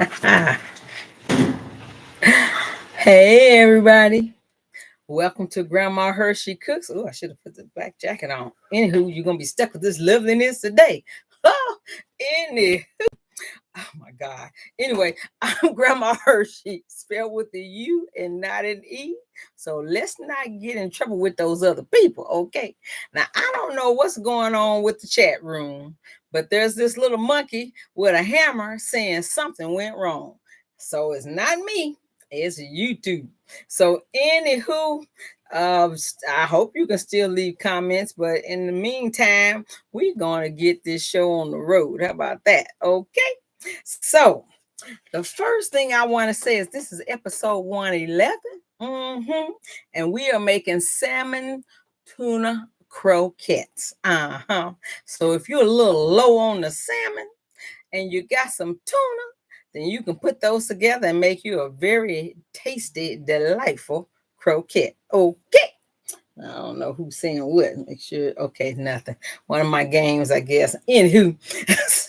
Hey everybody, welcome to Grandma Hershey Cooks. Oh, I should have put the black jacket on. Anywho, you're gonna be stuck with this loveliness today. Anywho, oh my God. Anyway, I'm Grandma Hershey, spelled with the U and not an E. So let's not get in trouble with those other people, okay? Now I don't know what's going on with the chat room, but there's this little monkey with a hammer saying something went wrong. So it's not me, it's YouTube. So anywho, I hope you can still leave comments, but in the meantime, we're gonna get this show on the road. How about that? Okay. So the first thing I want to say is this is episode 111. And we are making salmon tuna croquettes. So if you're a little low on the salmon and you got some tuna, then you can put those together and make you a very tasty, delightful croquette. Okay. I don't know who's saying what. Make sure. Okay, nothing. One of my games, I guess. Anywho, so,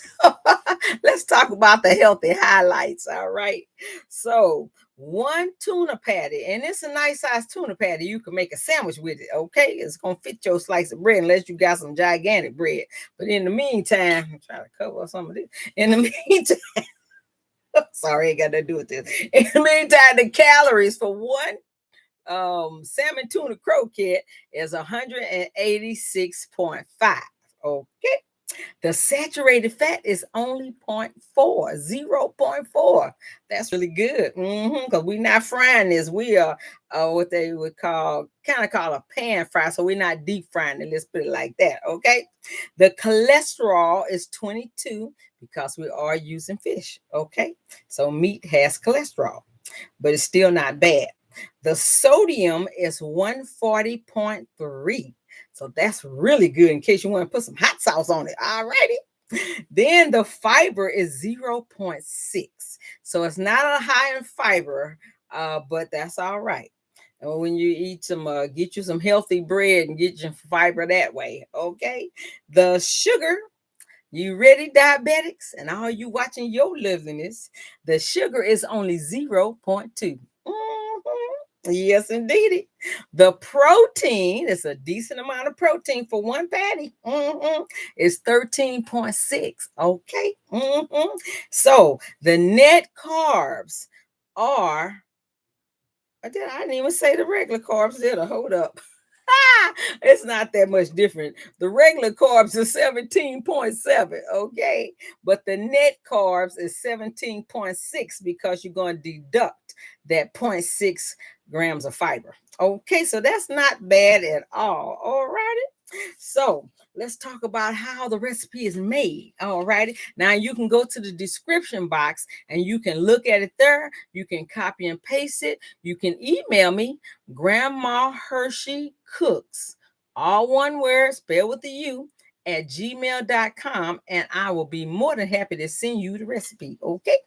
let's talk about the healthy highlights. All right. So, one tuna patty, and it's a nice size tuna patty. You can make a sandwich with it. Okay. It's going to fit your slice of bread unless you got some gigantic bread. But in the meantime, I'm trying to cover some of this. In the meantime, sorry, I got to do with this. In the meantime, the calories for one salmon tuna croquette is 186.5. Okay. The saturated fat is only 0.4, 0.4. That's really good. Because we're not frying this. We are what they would call, kind of call a pan fry. So we're not deep frying it. Let's put it like that. Okay. The cholesterol is 22 because we are using fish. Okay. So meat has cholesterol, but it's still not bad. The sodium is 140.3. So that's really good in case you want to put some hot sauce on it. All righty. Then the fiber is 0.6. So it's not a high in fiber, but that's all right. And when you eat some, get you some healthy bread and get your fiber that way. Okay. The sugar, you ready, diabetics? And all you watching your liveliness, the sugar is only 0.2. Yes, indeed. The protein is a decent amount of protein for one patty. It's 13.6. Okay. So the net carbs are, I didn't even say the regular carbs, did I? Hold up. It's not that much different. The regular carbs is 17.7, okay? But the net carbs is 17.6 because you're going to deduct that 0.6 grams of fiber. Okay, so that's not bad at all. All righty. So let's talk about how the recipe is made. All righty. Now you can go to the description box and you can look at it there. You can copy and paste it. You can email me, Grandmahursheycooks, all one word, spelled with the U, at gmail.com, and I will be more than happy to send you the recipe. Okay.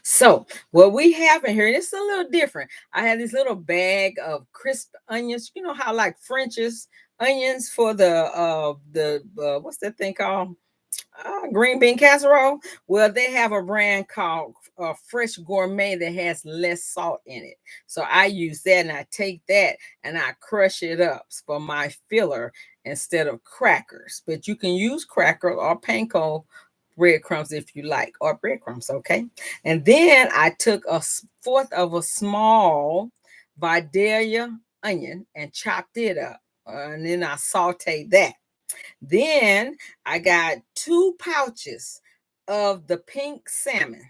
So what we have in here, it's a little different. I had this little bag of crisp onions. You know how like French's onions for the what's that thing called? Green bean casserole. Well, they have a brand called Fresh Gourmet that has less salt in it. So I use that and I take that and I crush it up for my filler instead of crackers. But you can use cracker or panko breadcrumbs if you like, or breadcrumbs, okay? And then I took a fourth of a small Vidalia onion and chopped it up. And then I sauteed that. Then I got 2 pouches of the pink salmon.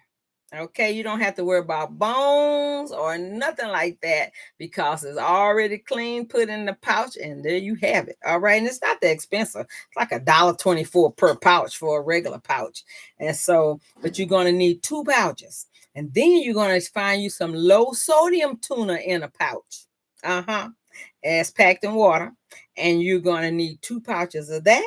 Okay, you don't have to worry about bones or nothing like that because it's already clean, put in the pouch, and there you have it. All right, and it's not that expensive. It's like $1.24 per pouch for a regular pouch. And so, but you're going to need 2 pouches. And then you're going to find you some low sodium tuna in a pouch. As packed in water. And you're going to need 2 pouches of that.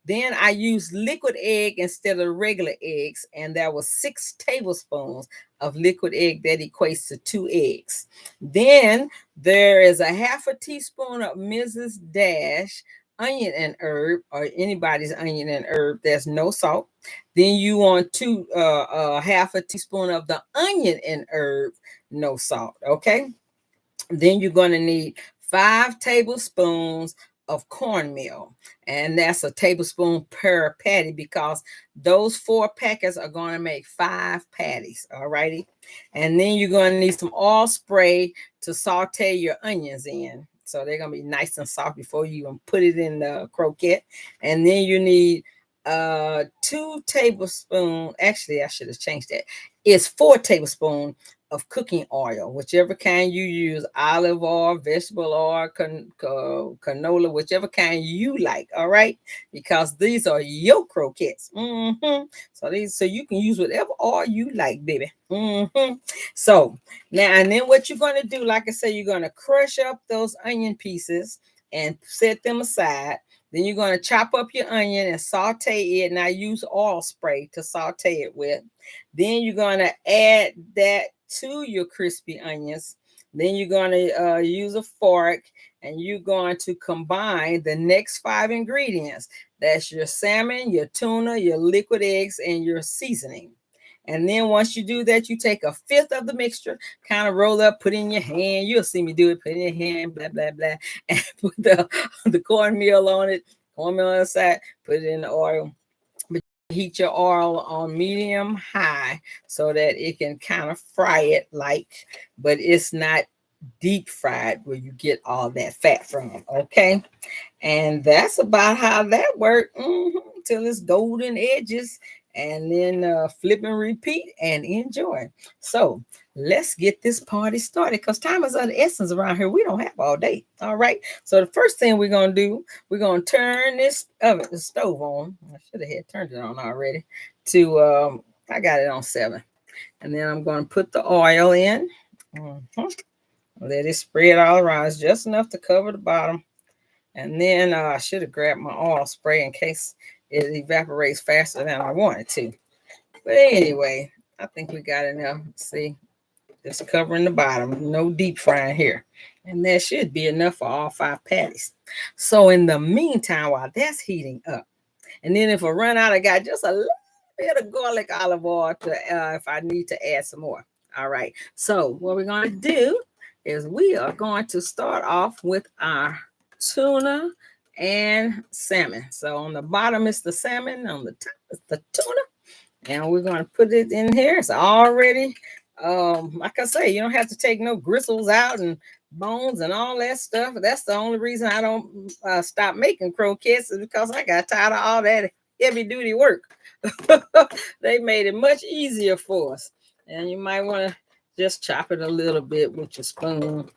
Then I used liquid egg instead of regular eggs, and there was 6 tablespoons of liquid egg that equates to 2 eggs. Then there is a half a teaspoon of Mrs. Dash onion and herb, or anybody's onion and herb, there's no salt. Then you want half a teaspoon of the onion and herb, no salt. Okay. Then you're going to need 5 tablespoons of cornmeal, and that's a tablespoon per patty because those 4 packets are going to make 5 patties. All righty. And then you're going to need some oil spray to saute your onions in. So they're going to be nice and soft before you even put it in the croquette. And then you need 2 tablespoons. Actually, I should have changed that. It's 4 tablespoons of cooking oil, whichever kind you use, olive oil, vegetable oil, canola, whichever kind you like. All right, because these are your croquettes. So you can use whatever oil you like, baby. So now, and then what you're going to do, like I said, you're going to crush up those onion pieces and set them aside. Then you're going to chop up your onion and saute it. Now use oil spray to saute it with. Then you're going to add that to your crispy onions. Then you're going to use a fork, and you're going to combine the next 5 ingredients. That's your salmon, your tuna, your liquid eggs, and your seasoning. And then once you do that, you take 1/5 of the mixture, kind of roll up, put in your hand. You'll see me do it. Put in your hand, blah, blah, blah. And put the cornmeal on it, cornmeal on the side, put it in the oil. Heat your oil on medium high so that it can kind of fry it but it's not deep fried where you get all that fat from. Okay. And that's about how that works till it's golden edges, and then flip and repeat and enjoy. So let's get this party started because time is of the essence around here. We don't have all day. All right. So the first thing we're going to do, we're going to turn the stove on. I should have had turned it on already I got it on 7. And then I'm going to put the oil in. Let it spread all around. It's just enough to cover the bottom. And then I should have grabbed my oil spray in case it evaporates faster than I wanted to. But anyway, I think we got enough. See, just covering the bottom. No deep frying here. And that should be enough for all 5 patties. So in the meantime, while that's heating up, and then if I run out, I got just a little bit of garlic olive oil if I need to add some more. All right. So what we're going to do is we are going to start off with our tuna and salmon. So on the bottom is the salmon, on the top is the tuna, and we're going to put it in here. It's already like I say, you don't have to take no gristles out and bones and all that stuff. That's the only reason I don't stop making croquettes, is because I got tired of all that heavy duty work. They made it much easier for us. And you might want to just chop it a little bit with your spoon.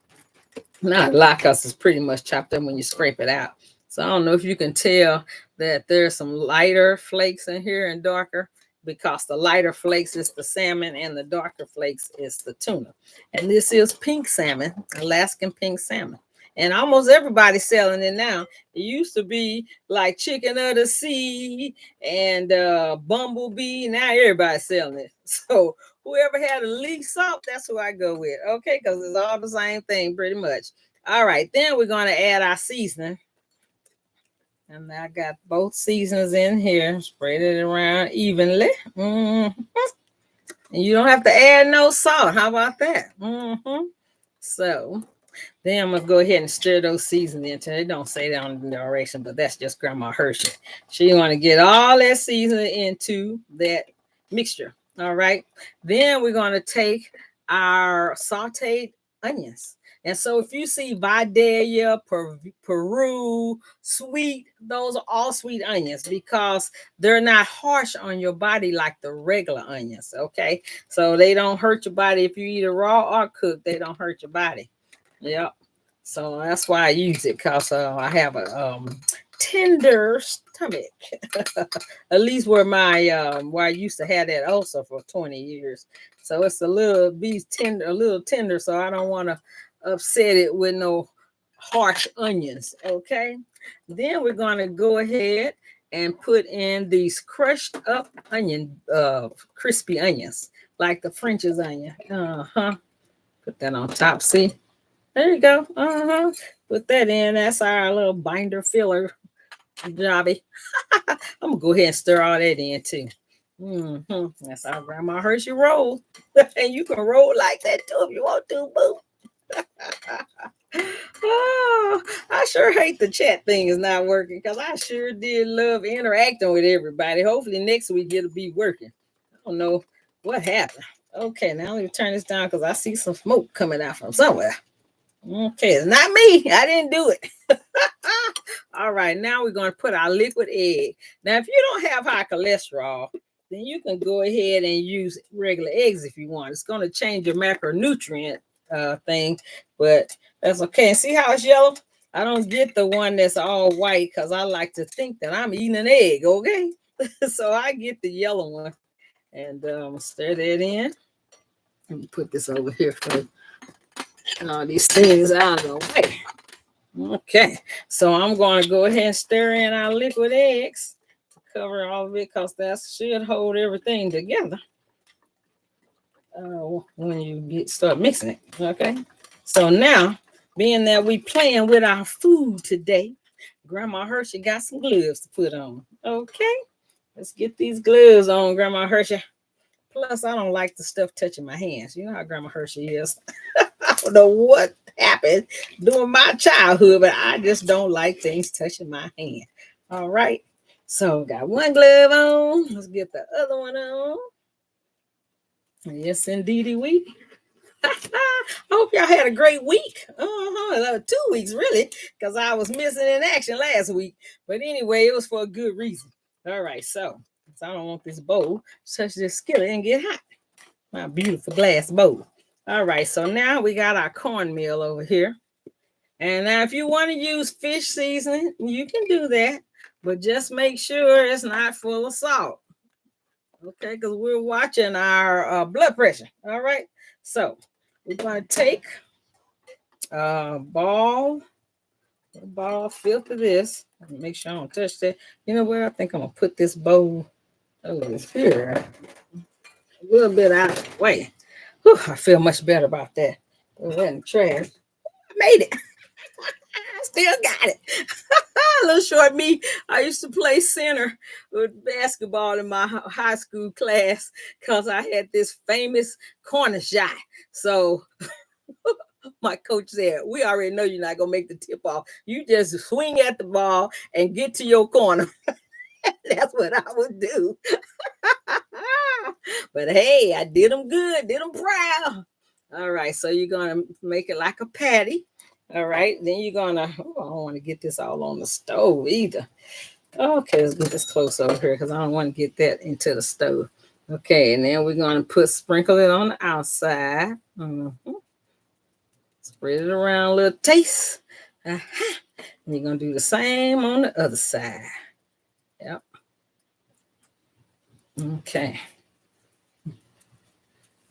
Not a lot, because it's pretty much chopped up when you scrape it out. So I don't know if you can tell that there's some lighter flakes in here and darker, because the lighter flakes is the salmon and the darker flakes is the tuna. And this is pink salmon, Alaskan pink salmon. And almost everybody's selling it now. It used to be like chicken of the sea and bumblebee. Now everybody's selling it. So whoever had the least salt, that's who I go with. Okay, because it's all the same thing pretty much. All right, then we're going to add our seasoning. And I got both seasonings in here. Spread it around evenly. And you don't have to add no salt. How about that? So then I'm going to go ahead and stir those seasonings into. They don't say that on the narration, but that's just Grandma Hershey. She want to get all that seasoning into that mixture. All right. Then we're going to take our sauteed onions. And so if you see Vidalia, Peru, sweet, those are all sweet onions because they're not harsh on your body like the regular onions. Okay. So they don't hurt your body. If you eat it raw or cooked, they don't hurt your body. Yep. So that's why I use it, because I have a tender stomach. At least where I used to have that ulcer for 20 years. So it's a little tender, so I don't want to upset it with no harsh onions. Okay. Then we're going to go ahead and put in these crushed up crispy onions, like the French's onion. Put that on top. See? There you go. Put that in. That's our little binder filler. Jobby. I'm gonna go ahead and stir all that in too. That's how Grandma Hershey roll. And you can roll like that too if you want to, boo. Oh, I sure hate the chat thing is not working because I sure did love interacting with everybody. Hopefully next week it'll be working. I don't know what happened. Okay, now let me turn this down because I see some smoke coming out from somewhere. Okay, it's not me. I didn't do it. All right, now we're going to put our liquid egg. Now, if you don't have high cholesterol, then you can go ahead and use regular eggs if you want. It's going to change your macronutrient thing, but that's okay. And see how it's yellow? I don't get the one that's all white because I like to think that I'm eating an egg, okay? So I get the yellow one and stir that in. Let me put this over here for these things out of the way. Okay, so I'm going to go ahead and stir in our liquid eggs to cover all of it because that should hold everything together when you start mixing it. Okay, so now being that we playing with our food today, Grandma Hershey got some gloves to put on. Okay, let's get these gloves on, Grandma Hershey. Plus, I don't like the stuff touching my hands. You know how Grandma Hershey is. I don't know what happened during my childhood, but I just don't like things touching my hand. All right. So got one glove on. Let's get the other one on. Yes, indeedy we. I hope y'all had a great week. 2 weeks, really, because I was missing in action last week. But anyway, it was for a good reason. All right, so I don't want this bowl touch this skillet and get hot. My beautiful glass bowl. All right, so now we got our cornmeal over here. And now if you want to use fish seasoning, you can do that. But just make sure it's not full of salt. Okay, because we're watching our blood pressure. All right, so we're going to take a ball filled to this. Make sure I don't touch that. You know where? I think I'm going to put this bowl over here. A little bit out of the way. Whew, I feel much better about that. It was in the trash. I made it. I still got it. Little short me. I used to play center with basketball in my high school class because I had this famous corner shot. So my coach said, we already know you're not going to make the tip off. You just swing at the ball and get to your corner. That's what I would do. But hey, I did them good, did them proud. All right, so you're going to make it like a patty. All right, then you're going to, I don't want to get this all on the stove either. Okay, let's get this close over here because I don't want to get that into the stove. Okay, and then we're going to sprinkle it on the outside. Spread it around a little taste. And you're going to do the same on the other side. Yep. Okay.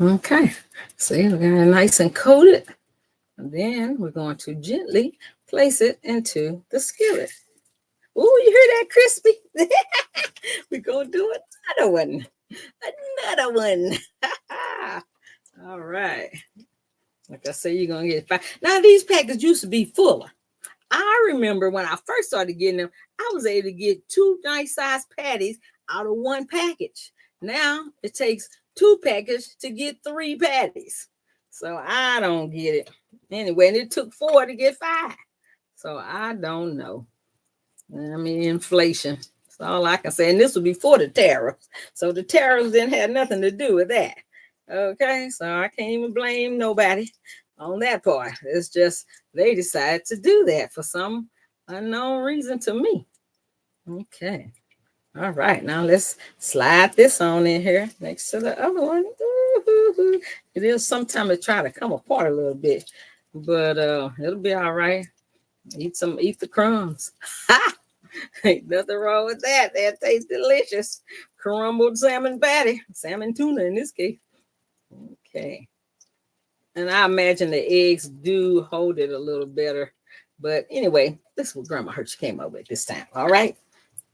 Okay. See, we got it nice and coated. And then we're going to gently place it into the skillet. Oh, you hear that crispy? We're going to do another one. Another one. All right. Like I say, you're going to get 5. Now, these packages used to be fuller. I remember when I first started getting them, I was able to get 2 nice sized patties out of 1 package. Now, it takes 2 packages to get 3 patties. So I don't get it. Anyway, and it took 4 to get 5. So I don't know. I mean, inflation. That's all I can say. And this was before the tariffs. So the tariffs didn't have nothing to do with that. Okay, so I can't even blame nobody on that part. It's just they decided to do that for some unknown reason to me. Okay. All right, now let's slide this on in here next to the other one. Ooh, it is sometimes it try to come apart a little bit, but it'll be all right. Eat the crumbs. Ain't nothing wrong with that. That tastes delicious. Crumbled salmon patty, salmon tuna in this case. Okay. And I imagine the eggs do hold it a little better. But anyway, this is what Grandma Hershey came up with this time. All right.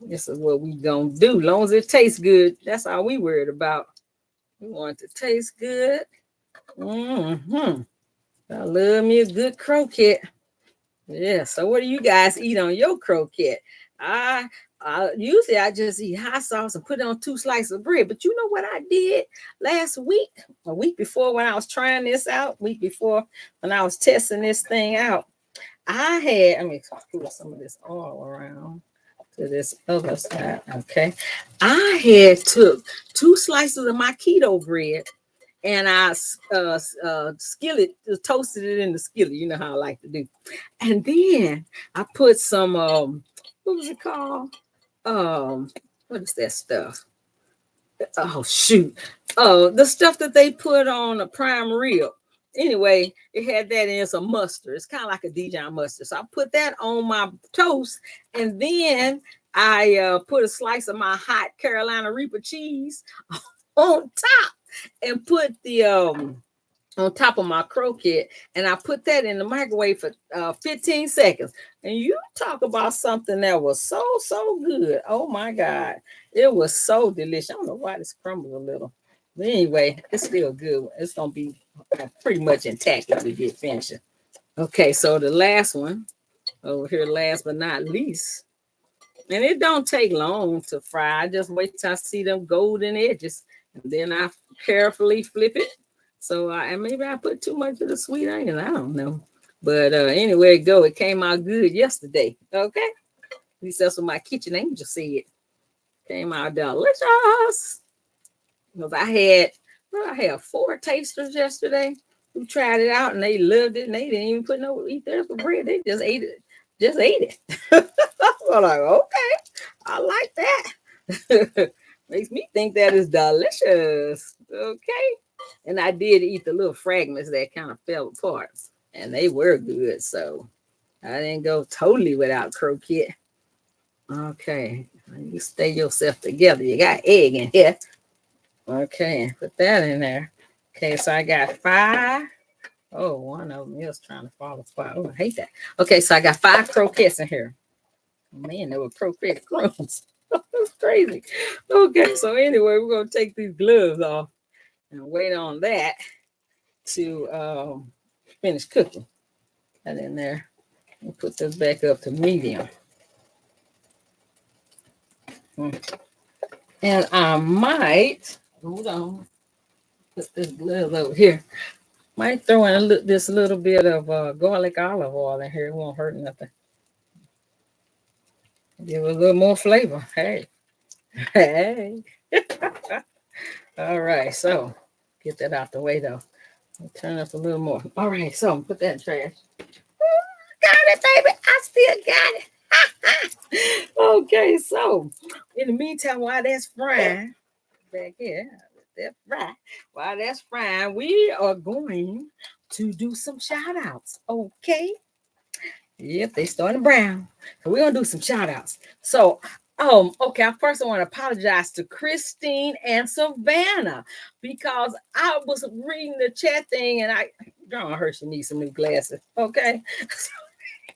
This is what we gonna do. As long as it tastes good, that's all we worried about. We want it to taste good. I love me a good croquette. Yeah. So what do you guys eat on your croquette? Usually I just eat hot sauce and put it on 2 slices of bread. But you know what I did last week, a week before when I was trying this out, week before when I was testing this thing out, let me put some of this oil around to this other side. Okay. I had took 2 slices of my keto bread and I toasted it in the skillet. You know how I like to do. And then I put some, what was it called? What is that stuff? Oh, shoot. Oh, the stuff that they put on a prime rib. Anyway, it had that in some mustard. It's kind of like a Dijon mustard. So I put that on my toast, and then I put a slice of my hot Carolina Reaper cheese on top and put the on top of my croquette, and I put that in the microwave for 15 seconds. And you talk about something that was so good. Oh my God, it was so delicious. I don't know why this crumbled a little, but anyway, it's still good. It's gonna be pretty much intact if we get finished. Okay, so the last one over here, last but not least, and it don't take long to fry. I just wait till I see them golden edges, and then I carefully flip it. So maybe I put too much of the sweet onion. I don't know. But anyway, it came out good yesterday. Okay. At least that's what my kitchen angel said. Came out delicious. Because I had 4 tasters yesterday who tried it out and they loved it and they didn't even put no eat there for bread. They just ate it. Just ate it. I'm like, okay, I like that. Makes me think that is delicious. Okay. And I did eat the little fragments that kind of fell apart, and they were good. So I didn't go totally without croquette. Okay, you stay yourself together. You got egg in here. Okay, put that in there. Okay, so I got 5. Oh, one of them is trying to fall apart. Oh, I hate that. Okay, so I got 5 croquettes in here. Man, there were croquette crumbs. That's crazy. Okay, so anyway, we're going to take these gloves off and wait on that to finish cooking. That in there. We'll put this back up to medium. And I might, hold on, put this glove over here. Might throw in this little bit of garlic olive oil in here. It won't hurt nothing. Give it a little more flavor. Hey. Hey. All right, so get that out the way though. I'll turn up a little more. All right, so put that in trash. Got it, baby. I still got it. Okay, so in the meantime, while that's frying, back here, while that's frying, we are going to do some shout outs. Okay. Yep, they starting brown. So we're gonna do some shout outs. So okay, first I want to apologize to Christine and Savannah because I was reading the chat thing and Grandmahurshey needs some new glasses. Okay.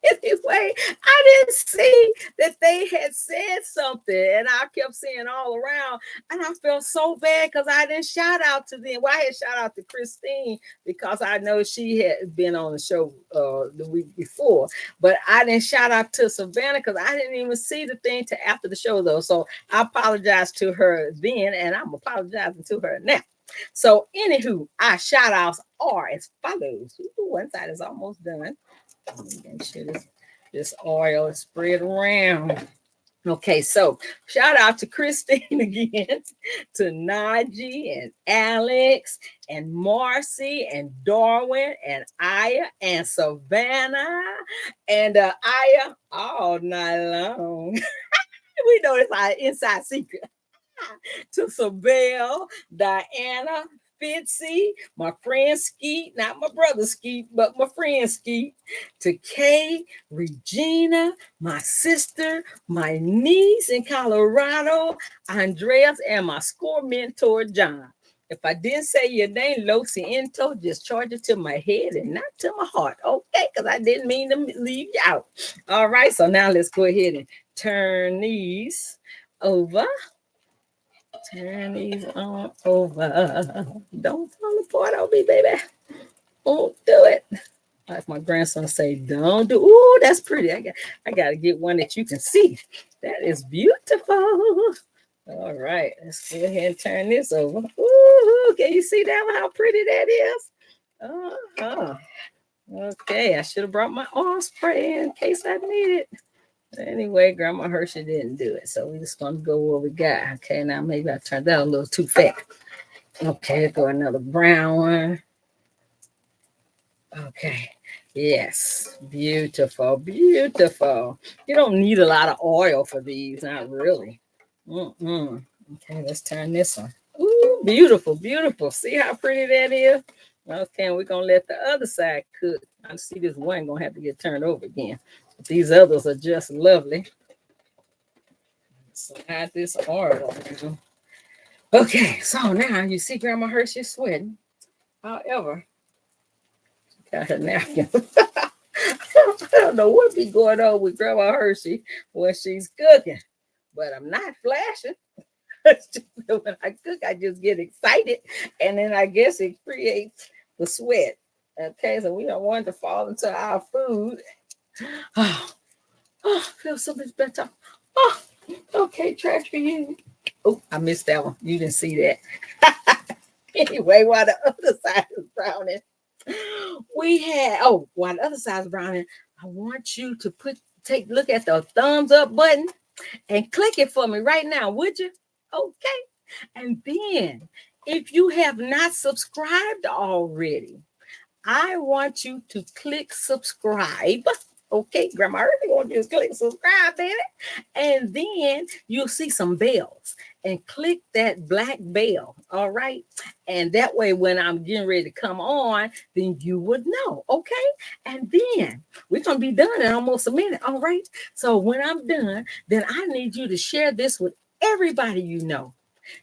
Anyway, I didn't see that they had said something, and I kept saying all around, and I felt so bad because I didn't shout out to them. Well, I had shout out to Christine because I know she had been on the show the week before, but I didn't shout out to Savannah because I didn't even see the thing till after the show, though. So I apologize to her then, and I'm apologizing to her now. So, anywho, our shout outs are as follows. Ooh, one side is almost done. Make sure this oil is spread around. Okay, so shout out to Christine again, to Najee and Alex and Marcy and Darwin and Aya and Savannah and Aya all night long. We know it's our inside secret. To Sabelle, Diana, Fitzy, my friend Skeet, not my brother Skeet, but my friend Skeet, to Kay, Regina, my sister, my niece in Colorado, Andreas, and my score mentor, John. If I didn't say your name, Lo Siento, just charge it to my head and not to my heart, okay? Because I didn't mean to leave you out. All right, so now let's go ahead and turn these over. Turn these on over. Don't fall apart on me, baby. Won't do it. Like my grandson say, don't do. Ooh, that's pretty. I got to get one that you can see. That is beautiful. All right, let's go ahead and turn this over. Ooh, can you see that one? How pretty that is? Uh-huh. Okay, I should have brought my arm spray in case I need it. Anyway, Grandma Hershey didn't do it, so we're just gonna go what we got. Okay, now maybe I turned that a little too fat. Okay, let's go another brown one. Okay, yes, beautiful, beautiful. You don't need a lot of oil for these, not really. Okay, let's turn this one. Ooh, beautiful, beautiful. See how pretty that is? Okay, we're gonna let the other side cook. I see this one gonna have to get turned over again. But these others are just lovely. Slide this oil on. Okay, so now you see Grandma Hershey sweating. However, she got her napkin. I don't know what be going on with Grandma Hershey when she's cooking, but I'm not flashing. When I cook, I just get excited, and then I guess it creates the sweat. Okay, so we don't want to fall into our food. Oh, feel so much better. Oh, okay, trash for you. Oh, I missed that one. You didn't see that. Anyway, while the other side is browning, while the other side is browning, I want you to look at the thumbs up button and click it for me right now, would you? Okay. And then, if you have not subscribed already, I want you to click subscribe. Okay, Grandma Earthy wants you to click subscribe, baby. And then you'll see some bells and click that black bell. All right. And that way, when I'm getting ready to come on, then you would know. Okay. And then we're going to be done in almost a minute. All right. So when I'm done, then I need you to share this with everybody you know.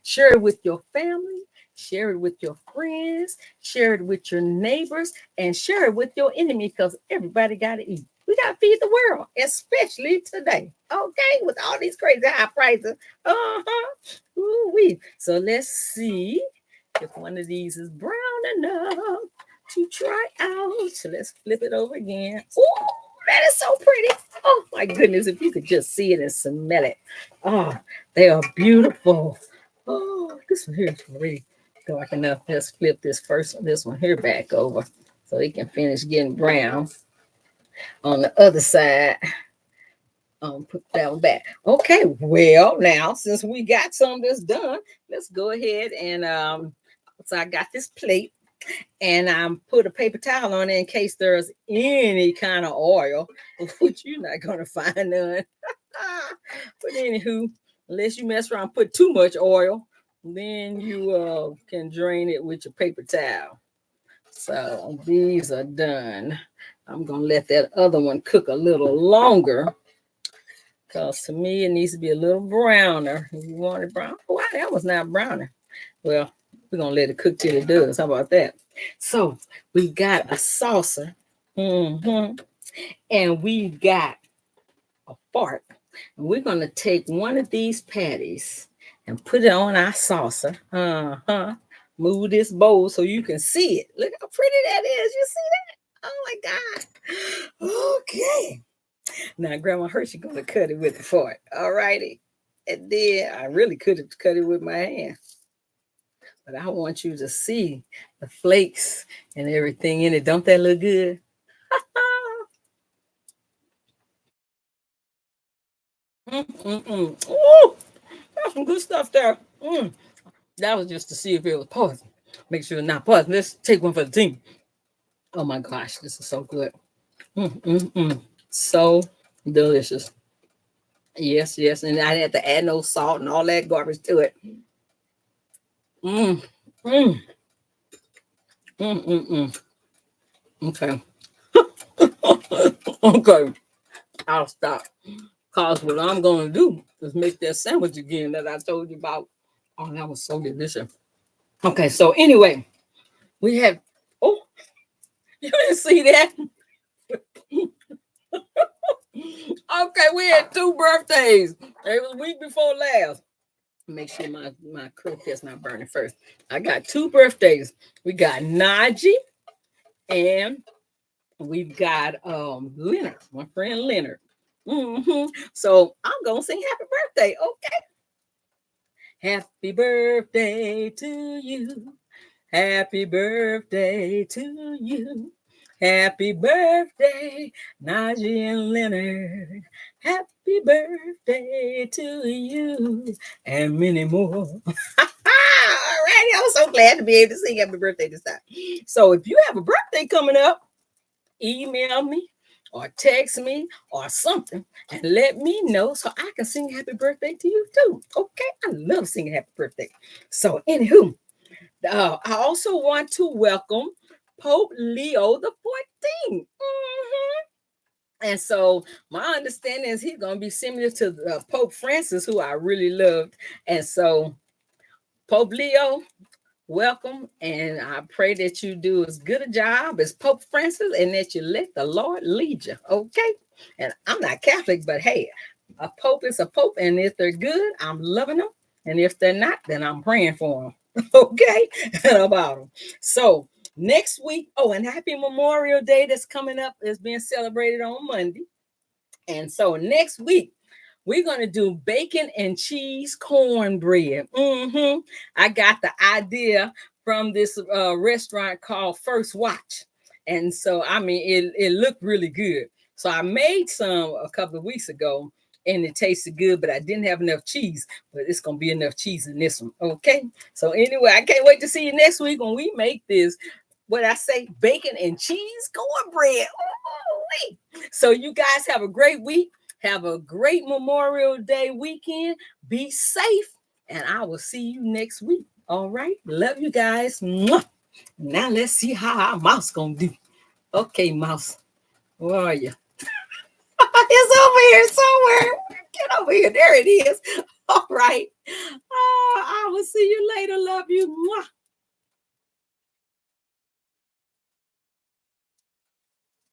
Share it with your family. Share it with your friends, share it with your neighbors, and share it with your enemy because everybody got to eat. We got to feed the world, especially today. Okay, with all these crazy high prices. Ooh-wee. So let's see if one of these is brown enough to try out. So let's flip it over again. Ooh, that is so pretty. Oh my goodness, if you could just see it and smell it. Oh, they are beautiful. Oh, this one here is really dark enough. Let's flip this one here back over so it can finish getting brown on the other side. Put that one back. Okay, well, now since we got some of this done, let's go ahead and so I got this plate and put a paper towel on it in case there's any kind of oil, which you're not gonna find none. But anywho, unless you mess around, put too much oil, then you can drain it with your paper towel. So these are done. I'm gonna let that other one cook a little longer because to me it needs to be a little browner. If you want it brown, wow, that was not browner. Well, we're gonna let it cook till it does. How about that? So we got a saucer, and we got a fork. And we're gonna take one of these patties and put it on our saucer. Move this bowl so you can see it. Look how pretty that is. You see that? Oh my God. Okay. Now Grandma Hershey gonna cut it with the fork. All righty. And then I really could have cut it with my hand. But I want you to see the flakes and everything in it. Don't that look good? Ooh, that's some good stuff there. That was just to see if it was poison. Make sure it's not poison. Let's take one for the team. Oh my gosh, this is so good. So delicious. Yes, yes. And I had to add no salt and all that garbage to it. Mm, mm, Okay. Okay. I'll stop. Because what I'm going to do is make that sandwich again that I told you about. Oh, that was so delicious. Okay, so anyway, we have, oh, you didn't see that? Okay, we had 2 birthdays. It was week before last. Make sure my croquette's not burning first. I got 2 birthdays. We got Najee and we've got Leonard, my friend Leonard. So I'm gonna sing happy birthday. Okay. Happy birthday to you. Happy birthday to you. Happy birthday, Najee and Leonard. Happy birthday to you. And many more. All right. I'm so glad to be able to sing happy birthday this time. So if you have a birthday coming up, email me or text me or something and let me know so I can sing happy birthday to you too. Okay. I love singing happy birthday. So, anywho, I also want to welcome Pope Leo the 14th. And so my understanding is he's going to be similar to Pope Francis, who I really loved. And so Pope Leo, welcome. And I pray that you do as good a job as Pope Francis and that you let the Lord lead you. Okay. And I'm not Catholic, but hey, a Pope is a Pope. And if they're good, I'm loving them. And if they're not, then I'm praying for them. Okay. And about them. So next week, and happy Memorial Day that's coming up is being celebrated on Monday. And so next week, we're going to do bacon and cheese cornbread. I got the idea from this restaurant called First Watch. And so, I mean, it looked really good. So I made some a couple of weeks ago and it tasted good, but I didn't have enough cheese. But it's going to be enough cheese in this one. Okay. So anyway, I can't wait to see you next week when we make this, what I say, bacon and cheese cornbread. So you guys have a great week. Have a great Memorial Day weekend. Be safe. And I will see you next week. All right. Love you guys. Mwah. Now let's see how our mouse gonna do. Okay, mouse. Where are you? It's over here somewhere. Get over here. There it is. All right. I will see you later. Love you. Mwah.